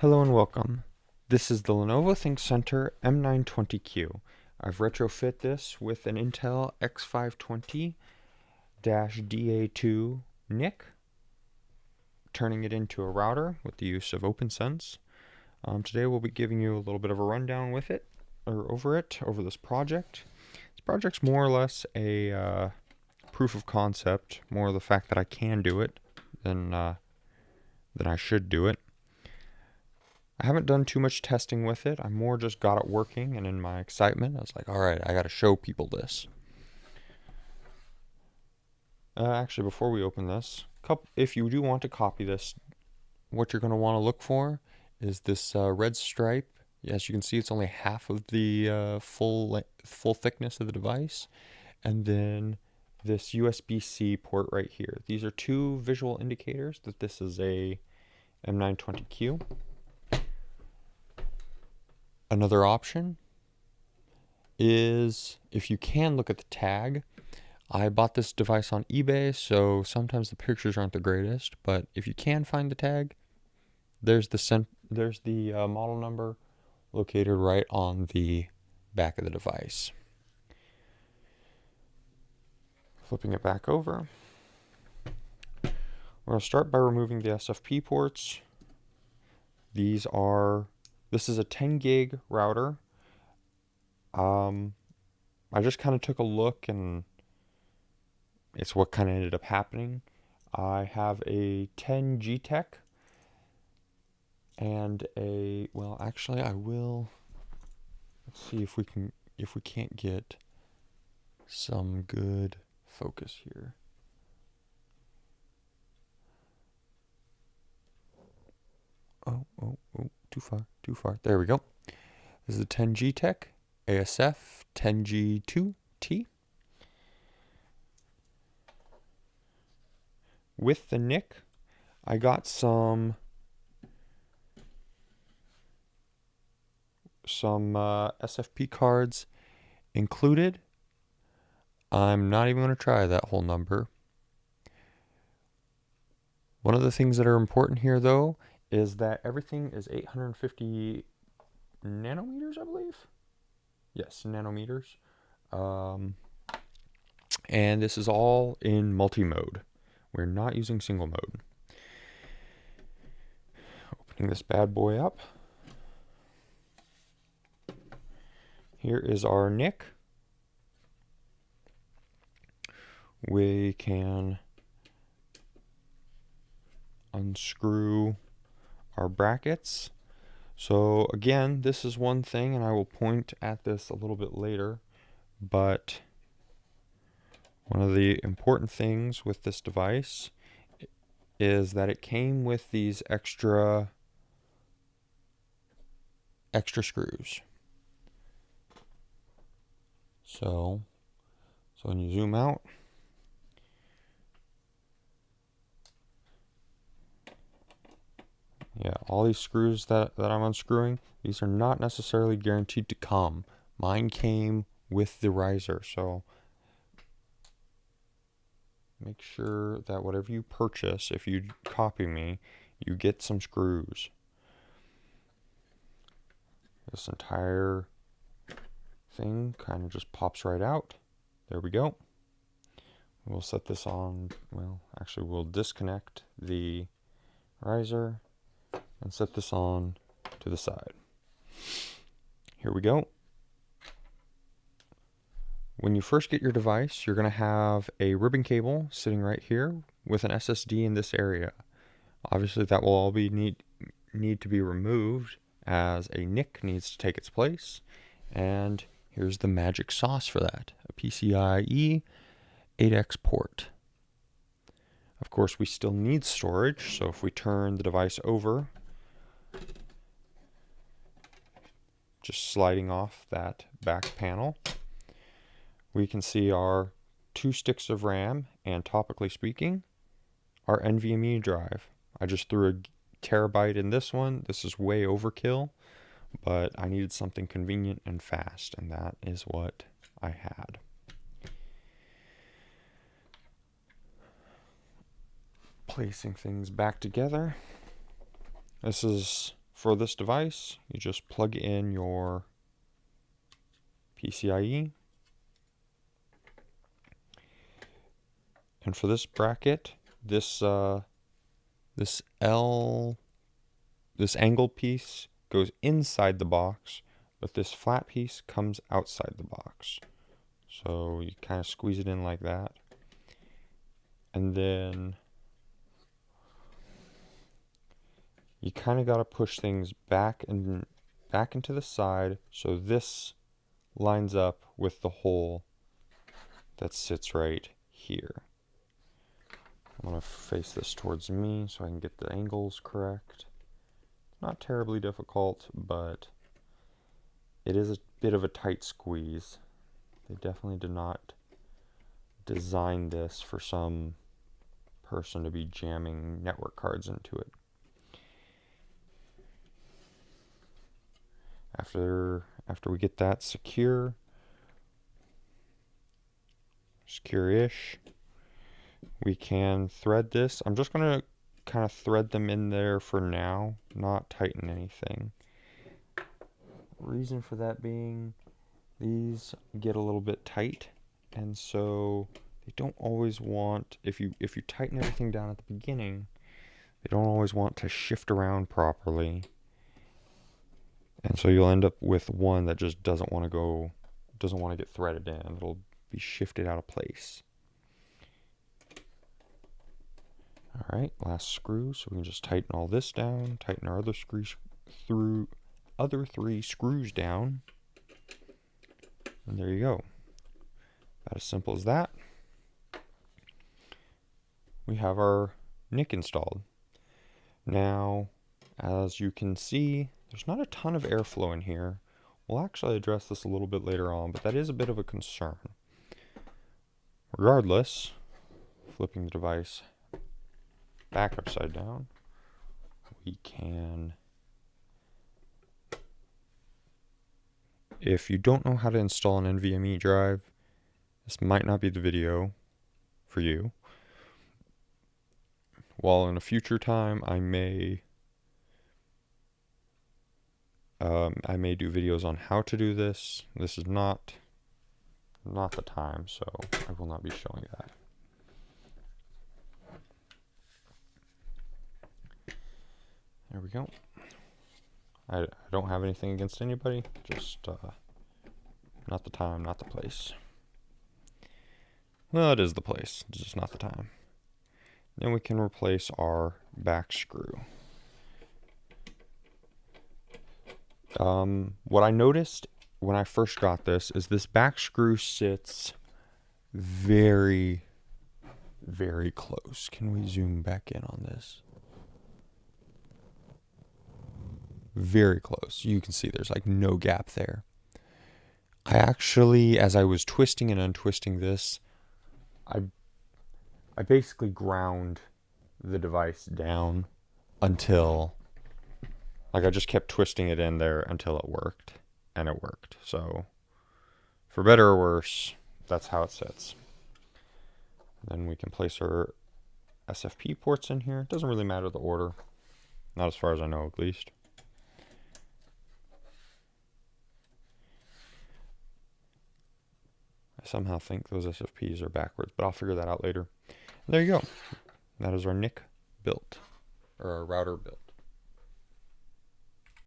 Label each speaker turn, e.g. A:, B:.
A: Hello and welcome. This is the Lenovo ThinkCentre m920q. I've retrofit this with an Intel x520-DA2 NIC, turning it into a router with the use of OpenSense. Today we'll be giving you a little bit of a rundown with it, or over this project. This project's more or less a proof of concept, more the fact that I can do it than I should do it. I haven't done too much testing with it. I more just got it working, and in my excitement, I was like, all right, I got to show people this. Actually, before we open this, if you do want to copy this, what you're going to want to look for is this red stripe. As you can see, it's only half of the full thickness of the device. And then this USB-C port right here. These are two visual indicators that this is a M920Q. Another option is, if you can look at the tag, I bought this device on eBay, so sometimes the pictures aren't the greatest, but if you can find the tag, there's the model number located right on the back of the device. Flipping it back over, we're going to start by removing the SFP ports. This is a 10 gig router. I just kind of took a look, and it's what kind of ended up happening. I have a 10 G-Tech and actually I will, let's see if we can't get some good focus here. Oh, too far. There we go. This is a 10 G-Tech ASF 10G2T. With the NIC, I got some SFP cards included. I'm not even going to try that whole number. One of the things that are important here, though, is that everything is 850 nanometers, I believe. Yes, nanometers. And this is all in multi-mode. We're not using single mode. Opening this bad boy up. Here is our NIC. We can unscrew our brackets. So again, this is one thing, and I will point at this a little bit later, but one of the important things with this device is that it came with these extra screws. So when you zoom out, yeah, all these screws that I'm unscrewing, these are not necessarily guaranteed to come. Mine came with the riser, so make sure that whatever you purchase, if you copy me, you get some screws. This entire thing kind of just pops right out. There we go. We'll set this on, we'll disconnect the riser and set this on to the side. Here we go. When you first get your device, you're going to have a ribbon cable sitting right here with an SSD in this area. Obviously, that will all need to be removed, as a NIC needs to take its place. And here's the magic sauce for that, a PCIe 8X port. Of course, we still need storage, so if we turn the device over, just sliding off that back panel, we can see our 2 sticks of RAM, and topically speaking, our NVMe drive. I just threw a terabyte in this one. This is way overkill, but I needed something convenient and fast, and that is what I had. Placing things back together. This is for this device, you just plug in your PCIe. And for this bracket, this angled piece goes inside the box, but this flat piece comes outside the box. So you kind of squeeze it in like that. And then you kind of got to push things back into the side so this lines up with the hole that sits right here. I'm going to face this towards me so I can get the angles correct. Not terribly difficult, but it is a bit of a tight squeeze. They definitely did not design this for some person to be jamming network cards into it. After we get that secure-ish, we can thread this. I'm just going to kind of thread them in there for now, not tighten anything. Reason for that being, these get a little bit tight, and so they don't always want, if you tighten everything down at the beginning, they don't always want to shift around properly. And so you'll end up with one that just doesn't want to get threaded in. It'll be shifted out of place. Alright, last screw, so we can just tighten all this down, tighten our other three screws down, and there you go. About as simple as that. We have our NIC installed. Now, as you can see, there's not a ton of airflow in here. We'll actually address this a little bit later on, but that is a bit of a concern. Regardless, flipping the device back upside down, we can, if you don't know how to install an NVMe drive, this might not be the video for you. While in a future time I may do videos on how to do this, this is not the time, so I will not be showing that. There we go. I don't have anything against anybody, just not the time, not the place. Well, it is the place, it's just not the time. Then we can replace our back screw. What I noticed when I first got this is this back screw sits very, very close. Can we zoom back in on this? Very close. You can see there's like no gap there. I actually, as I was twisting and untwisting this, I basically ground the device down until, like, I just kept twisting it in there until it worked, and it worked. So, for better or worse, that's how it sits. Then we can place our SFP ports in here. It doesn't really matter the order, not as far as I know, at least. I somehow think those SFPs are backwards, but I'll figure that out later. And there you go. That is our NIC built, or our router built.